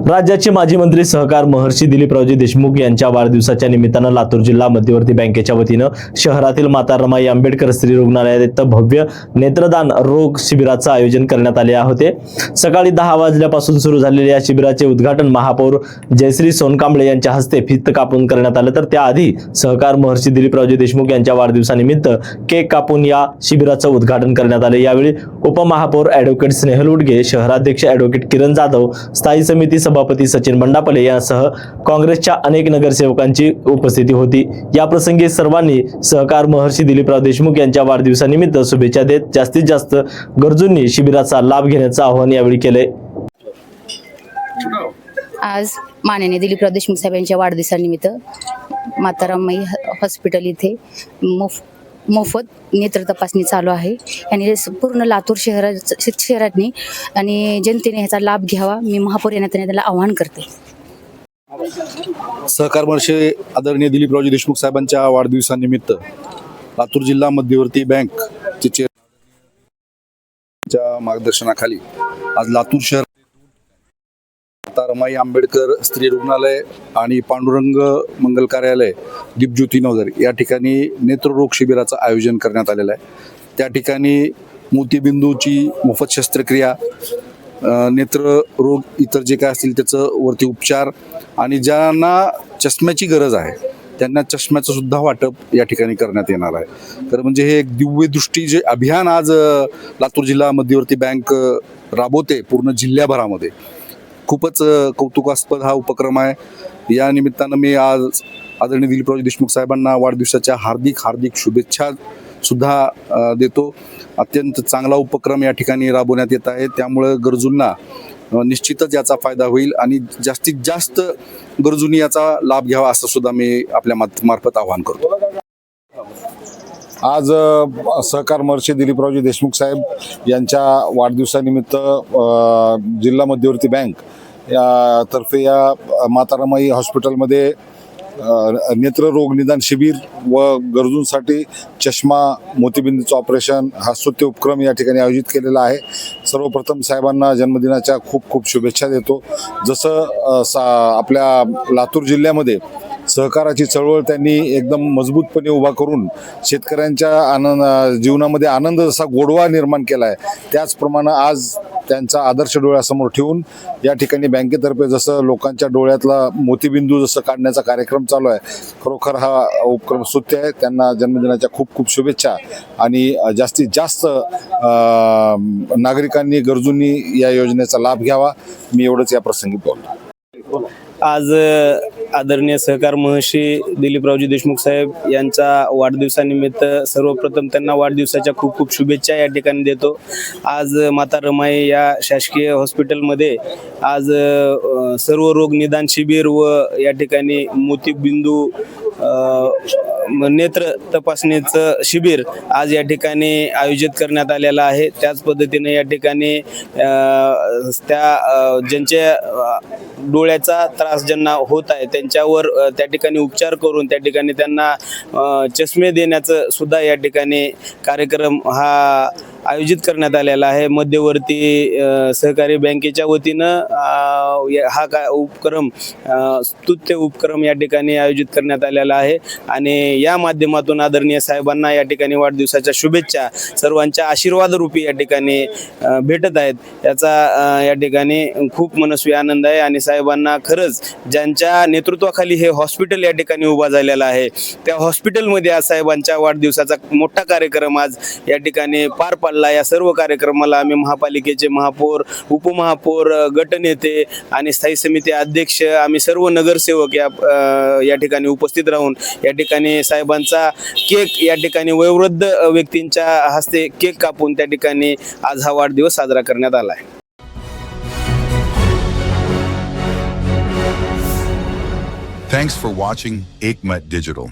राज्याचे माजी मंत्री सहकार महर्षी दिलीपरावजी देशमुख यांच्या वाढदिवसाच्या निमित्तानं लातूर जिल्हा मध्यवर्ती बँकेच्या वतीनं शहरातील माता रमाई आंबेडकर स्त्री रुग्णालयात भव्य नेत्रदान रोग शिबिराचं आयोजन करण्यात आले होते। सकाळी 10 वाजल्यापासून सुरू झालेल्या या शिबिराचे उद्घाटन महापौर जयश्री सोनकांबळे यांच्या हस्ते फित कापून करण्यात आलं। तर त्याआधी सहकार महर्षी दिलीपरावजी देशमुख यांच्या वाढदिवसानिमित्त केक कापून या शिबिराचं उद्घाटन करण्यात आले। यावेळी उपमहापौर ॲडव्होकेट स्नेहल उडगे, शहराध्यक्ष ॲडव्होकेट किरण जाधव, स्थायी समिती सभापती सचिन बंडापले यांसह काँग्रेसच्या अनेक नगरसेवकांची उपस्थिती होती। या प्रसंगी सर्वांनी सहकार महर्षी दिलीपराव देशमुख यांच्या वाढदिवसानिमित्त शुभेच्छा देत जास्तीत जास्त गरजूंनी शिबिराचा लाभ घेण्याचं आवाहन यावेळी केले। आज माननीय दिलीपराव देशमुख साहेबांच्या वाढदिवसानिमित्त माता रमाई हॉस्पिटल इथे मोफत नेत्र तपासणी चालू आहे आणि पूर्ण लातूर शहरातनी आणि जनतेने ह्याचा लाभ घ्यावा, मी महापौर यांना त्याला आवाहन करते। सहकार महर्षी आदरणीय दिलीपरावजी देशमुख साहेबांच्या वाढदिवसानिमित्त लातूर जिल्हा मध्यवर्ती बँक च्या मार्गदर्शनाखाली आज लातूर शहर माता रमाई आंबेडकर स्त्री रुग्णालय आणि पांडुरंग मंगल कार्यालय दीपज्योती नगर या ठिकाणी नेत्ररोग शिबिराचं आयोजन करण्यात आलेलं आहे। त्या ठिकाणी मोतीबिंदूची मोफत शस्त्रक्रिया, नेत्ररोग इतर जे काय असतील त्याचं वरती उपचार आणि ज्यांना चष्म्याची गरज आहे त्यांना चष्म्याचं सुद्धा वाटप या ठिकाणी करण्यात येणार आहे। तर म्हणजे हे एक दिव्य दृष्टी जे अभियान आज लातूर जिल्हा मध्यवर्ती बँक राबवते पूर्ण जिल्ह्याभरामध्ये, खूपच कौतुकास्पद हा उपक्रम आहे। या निमित्तानं मी आज आदरणीय दिलीपरावजी देशमुख साहेबांना वाढदिवसाच्या हार्दिक शुभेच्छा सुद्धा देतो। अत्यंत चांगला उपक्रम या ठिकाणी राबवण्यात येत आहे, त्यामुळे गरजूंना निश्चितच याचा फायदा होईल आणि जास्तीत जास्त गरजूंनी याचा लाभ घ्यावा असं सुद्धा मी आपल्या मार्फत आवाहन करतो। आज सहकार महर्षी दिलीपरावजी देशमुख साहेब यांच्या वाढदिवसानिमित्त जिल्हा मध्यवर्ती बँक तर्फे या माता रमाई हॉस्पिटलमध्ये नेत्ररोग निदान शिबिर व गरजूंसाठी चष्मा, मोतीबिंदूचं ऑपरेशन हा स्तुत्य उपक्रम या ठिकाणी आयोजित केलेला आहे। सर्वप्रथम साहेबांना जन्मदिनाच्या खूप शुभेच्छा देतो। जसं आपल्या लातूर जिल्ह्यामध्ये सहकाराची चळवळ त्यांनी एकदम मजबूतपणे उभा करून शेतकऱ्यांच्या जीवनामध्ये आनंद जसा गोडवा निर्माण केला आहे, त्याचप्रमाणे आज त्यांचा आदर्श डोळ्यासमोर ठेवून या ठिकाणी बँकेतर्फे जसं लोकांच्या डोळ्यातला मोतीबिंदू जसं काढण्याचा कार्यक्रम चालू आहे, खरोखर हा उपक्रम स्तुत्य आहे। त्यांना जन्मदिनाच्या खूप शुभेच्छा आणि जास्तीत जास्त नागरिकांनी गरजूंनी या योजनेचा लाभ घ्यावा, मी एवढंच या प्रसंगी बोलतो। आज आदरणीय सहकार महर्षी दिलीपरावजी देशमुख साहेब यांचा वाढदिवसानिमित्त सर्वप्रथम त्यांना वाढदिवसाच्या खूप शुभेच्छा या ठिकाणी देतो। आज माता रमाई या शासकीय हॉस्पिटलमध्ये आज सर्व रोग निदान शिबिर व या ठिकाणी मोतीबिंदू नेत्र तपासणीचं शिबिर आज या ठिकाणी आयोजित करण्यात आलेलं आहे। त्याच पद्धतीने या ठिकाणी त्या ज्यांच्या डोळ्याचा त्रास ज्यांना होत आहे त्यांच्यावर त्या ठिकाणी उपचार करून त्या ठिकाणी त्यांना चष्मे देण्याचं सुद्धा या ठिकाणी कार्यक्रम हा आयोजित करण्यात आलेला आहे। मध्यवर्ती सहकारी बँकेच्या वतीनं हा उपक्रम स्तुत्य उपक्रम या ठिकाणी आयोजित करण्यात आलेला आहे आणि या माध्यमातून आदरणीय साहेबांना या ठिकाणी वाढदिवसाच्या शुभेच्छा सर्वांच्या आशीर्वाद रूपी या ठिकाणी भेटत आहेत। याचा या ठिकाणी खूप मनस्वी आनंद आहे आणि साहेबांना खरंच ज्यांच्या नेतृत्वाखाली हे हॉस्पिटल या ठिकाणी उभा झालेला आहे त्या हॉस्पिटलमध्ये आज साहेबांच्या वाढदिवसाचा मोठा कार्यक्रम आज या ठिकाणी पार पडला। या सर्व कार्यक्रमाला आम्ही महापालिकेचे महापौर, उपमहापौर, गटनेते आणि स्थायी समिती अध्यक्ष आम्ही सर्व नगरसेवक या ठिकाणी उपस्थित राहून या ठिकाणी साहेबांचा केक या ठिकाणी वयोवृद्ध व्यक्तींच्या हस्ते केक कापून त्या ठिकाणी आज हा वाढदिवस साजरा करण्यात आला आहे। Thanks for watching Ekmat Digital.